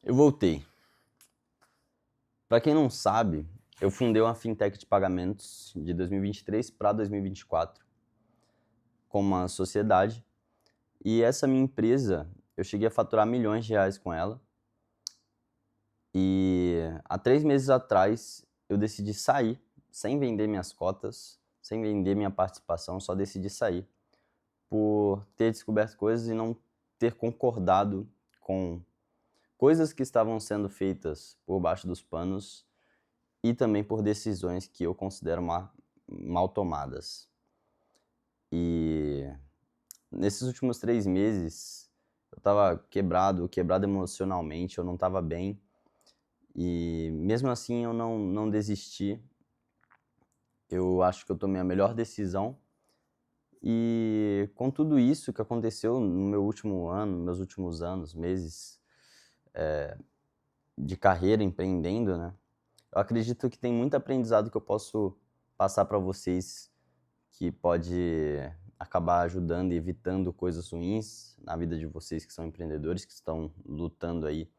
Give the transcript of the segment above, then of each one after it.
Eu voltei. Para quem não sabe, eu fundei uma fintech de pagamentos de 2023 para 2024 com uma sociedade, e essa minha empresa, eu cheguei a faturar milhões de reais com ela, e há 3 meses atrás eu decidi sair, sem vender minhas cotas, sem vender minha participação, só decidi sair, por ter descoberto coisas e não ter concordado com coisas que estavam sendo feitas por baixo dos panos e também por decisões que eu considero mal tomadas. E nesses últimos 3 meses eu estava quebrado emocionalmente, eu não estava bem, e mesmo assim eu não desisti. Eu acho que eu tomei a melhor decisão, e com tudo isso que aconteceu no meu último ano, meus últimos anos, meses, de carreira empreendendo, né, eu acredito que tem muito aprendizado que eu posso passar para vocês, que pode acabar ajudando e evitando coisas ruins na vida de vocês que são empreendedores, que estão lutando aí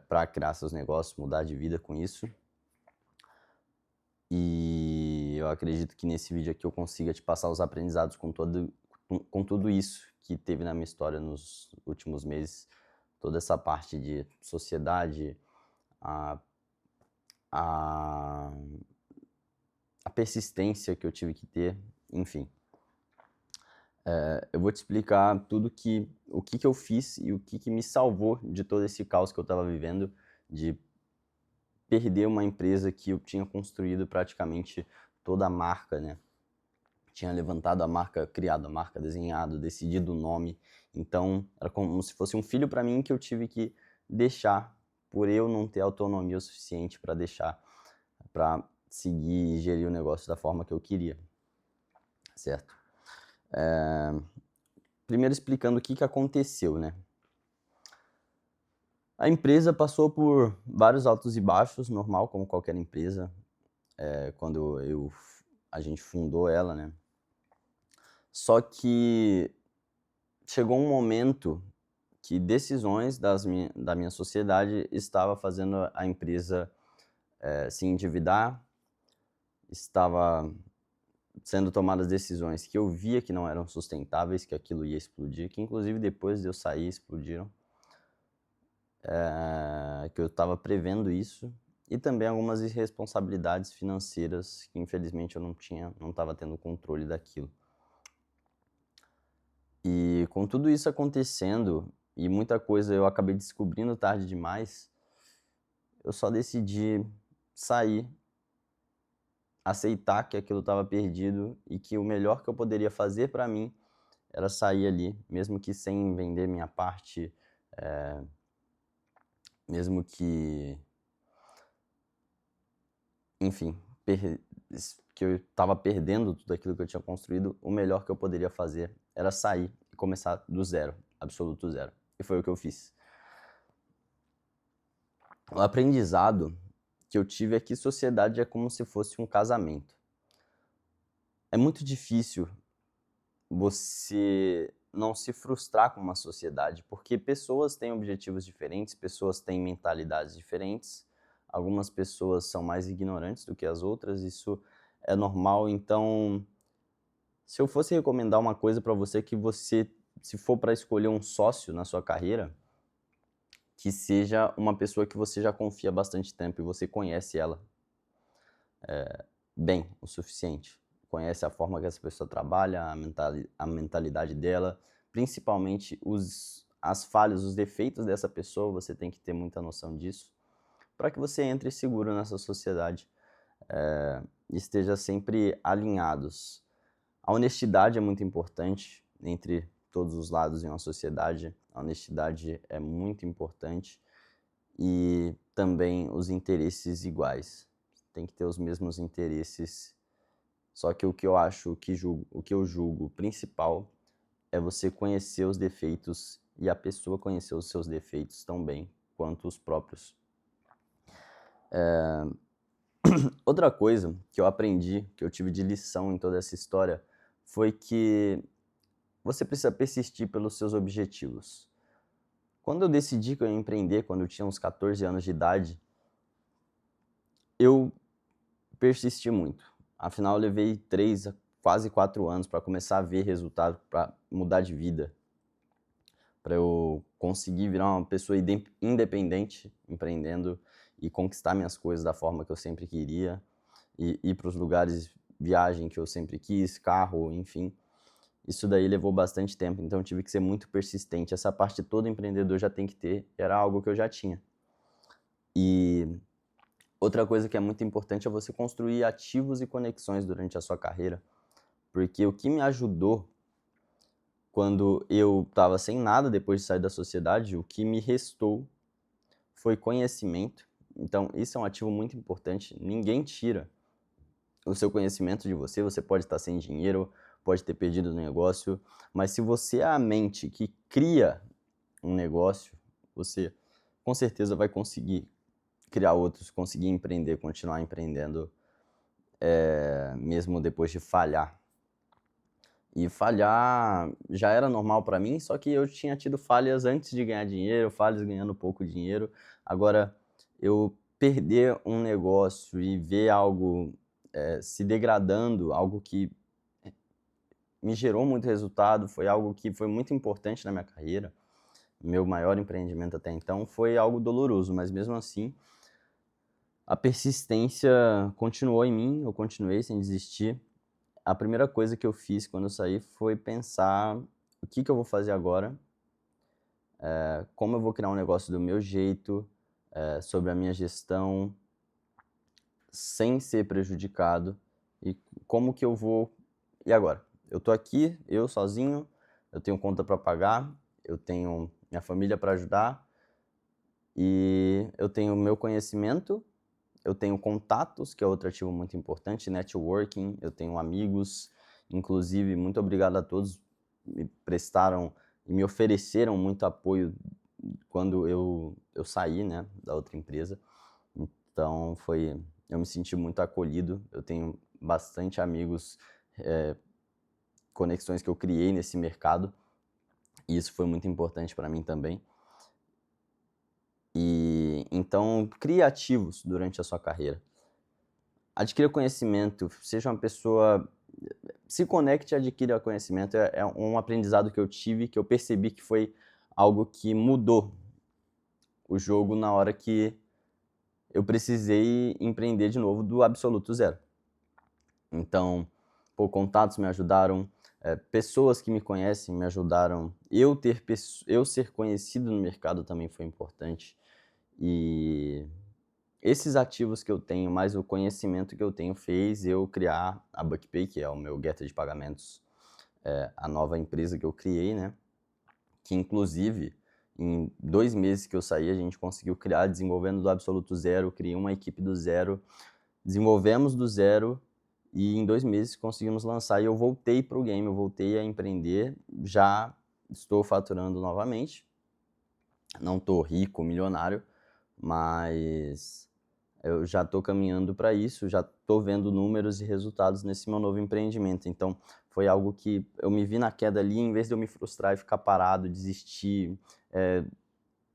para criar seus negócios, mudar de vida com isso. E eu acredito que nesse vídeo aqui eu consiga te passar os aprendizados com tudo isso que teve na minha história nos últimos meses, toda essa parte de sociedade, a a a persistência que eu tive que ter, enfim. Eu vou te explicar o que eu fiz e o que me salvou de todo esse caos que eu estava vivendo, de perder uma empresa que eu tinha construído praticamente toda a marca, né. Tinha levantado a marca, criado a marca, desenhado, decidido o nome, então era como se fosse um filho para mim que eu tive que deixar, por eu não ter autonomia o suficiente para deixar, para seguir e gerir o negócio da forma que eu queria, certo? Primeiro explicando o que aconteceu, né. A empresa passou por vários altos e baixos, normal, como qualquer empresa, quando a gente fundou ela, né. Só que chegou um momento que decisões da minha sociedade estava fazendo a empresa, se endividar, estava sendo tomadas decisões que eu via que não eram sustentáveis, que aquilo ia explodir, que inclusive depois de eu sair explodiram, que eu estava prevendo isso, e também algumas irresponsabilidades financeiras que infelizmente eu não estava tendo controle daquilo. E com tudo isso acontecendo, e muita coisa eu acabei descobrindo tarde demais, eu só decidi sair, aceitar que aquilo estava perdido e que o melhor que eu poderia fazer para mim era sair ali, mesmo que sem vender minha parte, mesmo que, enfim, que eu estava perdendo tudo aquilo que eu tinha construído, o melhor que eu poderia fazer era sair e começar do zero, absoluto zero. E foi o que eu fiz. O aprendizado que eu tive é que sociedade é como se fosse um casamento. É muito difícil você não se frustrar com uma sociedade, porque pessoas têm objetivos diferentes, pessoas têm mentalidades diferentes, algumas pessoas são mais ignorantes do que as outras, isso é normal. Então, se eu fosse recomendar uma coisa para você, que você, se for para escolher um sócio na sua carreira, que seja uma pessoa que você já confia há bastante tempo e você conhece ela bem o suficiente. Conhece a forma que essa pessoa trabalha, a mentalidade dela, principalmente as falhas, os defeitos dessa pessoa, você tem que ter muita noção disso, para que você entre seguro nessa sociedade, e esteja sempre alinhados. A honestidade é muito importante entre todos os lados em uma sociedade, a honestidade é muito importante, e também os interesses iguais. Tem que ter os mesmos interesses. Só que o que eu julgo principal é você conhecer os defeitos e a pessoa conhecer os seus defeitos tão bem quanto os próprios. Outra coisa que eu aprendi, que eu tive de lição em toda essa história, foi que você precisa persistir pelos seus objetivos. Quando eu decidi que eu ia empreender, quando eu tinha uns 14 anos de idade, eu persisti muito. Afinal, eu levei 3 a quase 4 anos para começar a ver resultado, para mudar de vida, para eu conseguir virar uma pessoa independente, empreendendo e conquistar minhas coisas da forma que eu sempre queria, e ir para os lugares, viagem que eu sempre quis, carro, enfim. Isso daí levou bastante tempo, então eu tive que ser muito persistente. Essa parte todo empreendedor já tem que ter, era algo que eu já tinha. E outra coisa que é muito importante é você construir ativos e conexões durante a sua carreira, porque o que me ajudou quando eu estava sem nada depois de sair da sociedade, o que me restou foi conhecimento. Então, isso é um ativo muito importante. Ninguém tira o seu conhecimento de você. Você pode estar sem dinheiro, pode ter perdido o negócio, mas se você é a mente que cria um negócio, você com certeza vai conseguir criar outros, conseguir empreender, continuar empreendendo, mesmo depois de falhar. E falhar já era normal para mim, só que eu tinha tido falhas antes de ganhar dinheiro, falhas ganhando pouco dinheiro. Agora, eu perder um negócio e ver algo se degradando, algo que me gerou muito resultado, foi algo que foi muito importante na minha carreira. Meu maior empreendimento até então foi algo doloroso, mas mesmo assim, a persistência continuou em mim, eu continuei sem desistir. A primeira coisa que eu fiz quando eu saí foi pensar o que eu vou fazer agora, como eu vou criar um negócio do meu jeito, sobre a minha gestão, sem ser prejudicado, e como que eu vou. E agora? Eu tô aqui, eu sozinho, eu tenho conta para pagar, eu tenho minha família para ajudar, e eu tenho meu conhecimento, eu tenho contatos, que é outro ativo muito importante, networking, eu tenho amigos, inclusive, muito obrigado a todos, me prestaram e me ofereceram muito apoio quando eu saí, né, da outra empresa. Então eu me senti muito acolhido, eu tenho bastante amigos, conexões que eu criei nesse mercado, e isso foi muito importante para mim também. E então crie ativos durante a sua carreira. Adquira conhecimento, seja uma pessoa, se conecte e adquira conhecimento. É um aprendizado que eu tive, que eu percebi que foi algo que mudou o jogo na hora que eu precisei empreender de novo do absoluto zero. Então, contatos me ajudaram, pessoas que me conhecem me ajudaram, eu ser conhecido no mercado também foi importante. E esses ativos que eu tenho, mais o conhecimento que eu tenho, fez eu criar a BuckPay, que é o meu gateway de pagamentos, a nova empresa que eu criei, né? Que inclusive, em 2 meses que eu saí, a gente conseguiu criar, desenvolvendo do absoluto zero, criei uma equipe do zero, desenvolvemos do zero e em 2 meses conseguimos lançar e eu voltei para o game, eu voltei a empreender, já estou faturando novamente, não estou rico, milionário, mas eu já estou caminhando para isso, já estou vendo números e resultados nesse meu novo empreendimento. Então, foi algo que eu me vi na queda ali, em vez de eu me frustrar e ficar parado, desistir,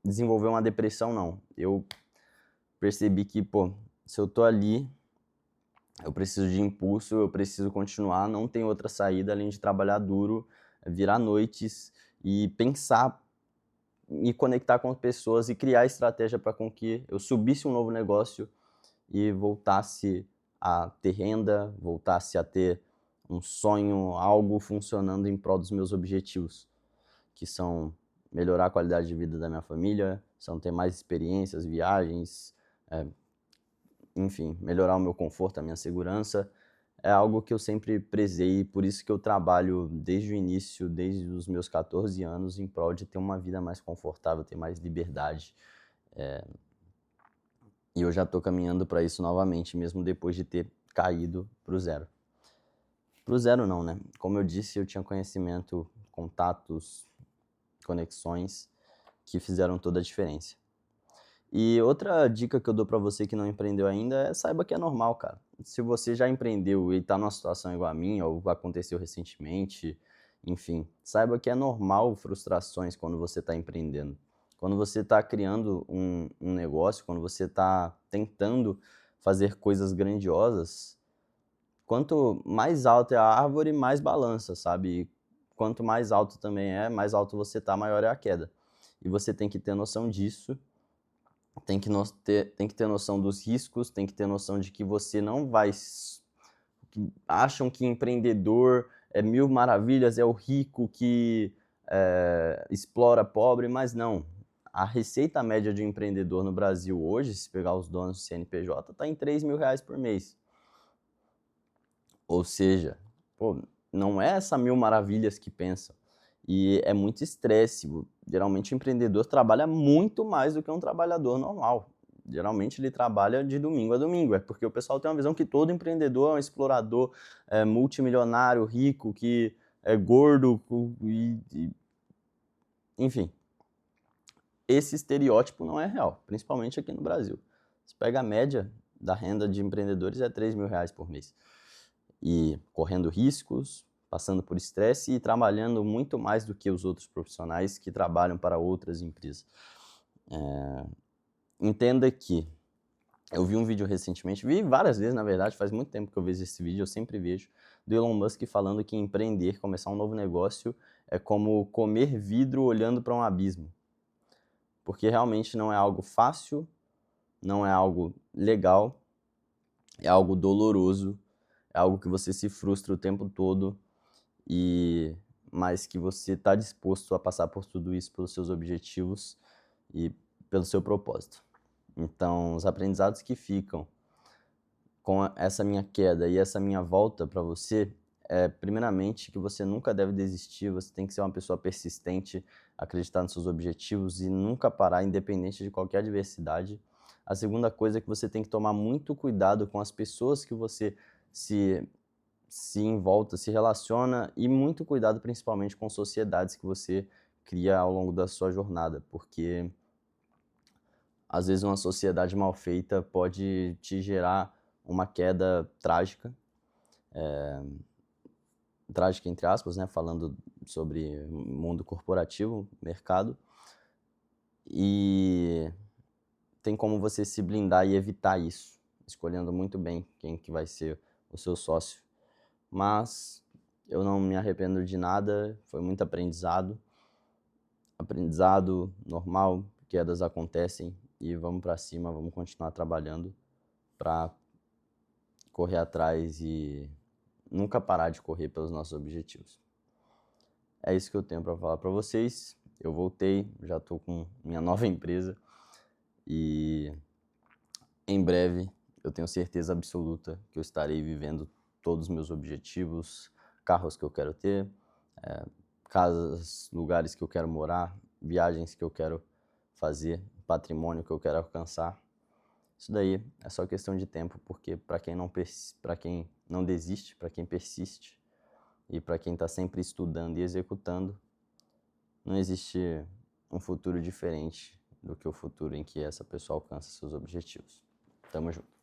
desenvolver uma depressão, não. Eu percebi que, se eu estou ali, eu preciso de impulso, eu preciso continuar, não tem outra saída além de trabalhar duro, virar noites e pensar, me conectar com pessoas e criar estratégia para com que eu subisse um novo negócio e voltasse a ter renda, voltasse a ter um sonho, algo funcionando em prol dos meus objetivos, que são melhorar a qualidade de vida da minha família, são ter mais experiências, viagens, enfim, melhorar o meu conforto, a minha segurança. É algo que eu sempre prezei, por isso que eu trabalho desde o início, desde os meus 14 anos, em prol de ter uma vida mais confortável, ter mais liberdade. E eu já estou caminhando para isso novamente, mesmo depois de ter caído para o zero. Para o zero não, né? Como eu disse, eu tinha conhecimento, contatos, conexões que fizeram toda a diferença. E outra dica que eu dou para você que não empreendeu ainda é saiba que é normal, cara. Se você já empreendeu e está numa situação igual a minha, ou aconteceu recentemente, enfim, saiba que é normal frustrações quando você está empreendendo. Quando você está criando um negócio, quando você está tentando fazer coisas grandiosas, quanto mais alta é a árvore, mais balança, sabe? E quanto mais alto também é, mais alto você tá, maior é a queda. E você tem que ter noção disso, tem que ter noção dos riscos, tem que ter noção de que você não vai... Que acham que empreendedor é mil maravilhas, é o rico que explora pobre, mas não. A receita média de um empreendedor no Brasil hoje, se pegar os donos do CNPJ, está em R$ 3.000 por mês. Ou seja, pô, não é essa mil maravilhas que pensam. E é muito estresse. Geralmente o empreendedor trabalha muito mais do que um trabalhador normal. Geralmente ele trabalha de domingo a domingo. É porque o pessoal tem uma visão que todo empreendedor é um explorador multimilionário, rico, que é gordo, enfim. Esse estereótipo não é real, principalmente aqui no Brasil. Você pega a média da renda de empreendedores é R$ 3.000 por mês. E correndo riscos, passando por estresse e trabalhando muito mais do que os outros profissionais que trabalham para outras empresas. Entenda que eu vi um vídeo recentemente, vi várias vezes, na verdade, faz muito tempo que eu vejo esse vídeo, eu sempre vejo, do Elon Musk falando que empreender, começar um novo negócio, é como comer vidro olhando para um abismo. Porque realmente não é algo fácil, não é algo legal, é algo doloroso, é algo que você se frustra o tempo todo, mas que você está disposto a passar por tudo isso pelos seus objetivos e pelo seu propósito. Então, os aprendizados que ficam com essa minha queda e essa minha volta para você primeiramente, que você nunca deve desistir, você tem que ser uma pessoa persistente, acreditar nos seus objetivos e nunca parar, independente de qualquer adversidade. A segunda coisa é que você tem que tomar muito cuidado com as pessoas que você se envolta, se relaciona, e muito cuidado principalmente com sociedades que você cria ao longo da sua jornada, porque às vezes uma sociedade mal feita pode te gerar uma queda trágica, trágica entre aspas, né, falando sobre mundo corporativo, mercado, e tem como você se blindar e evitar isso, escolhendo muito bem quem que vai ser o seu sócio. Mas eu não me arrependo de nada, foi muito aprendizado. Aprendizado normal, quedas acontecem e vamos para cima, vamos continuar trabalhando para correr atrás e nunca parar de correr pelos nossos objetivos. É isso que eu tenho para falar para vocês. Eu voltei, já estou com minha nova empresa e em breve eu tenho certeza absoluta que eu estarei vivendo todos os meus objetivos, carros que eu quero ter, casas, lugares que eu quero morar, viagens que eu quero fazer, patrimônio que eu quero alcançar. Isso daí é só questão de tempo, porque para quem não desiste, para quem persiste e para quem está sempre estudando e executando, não existe um futuro diferente do que o futuro em que essa pessoa alcança seus objetivos. Tamo junto.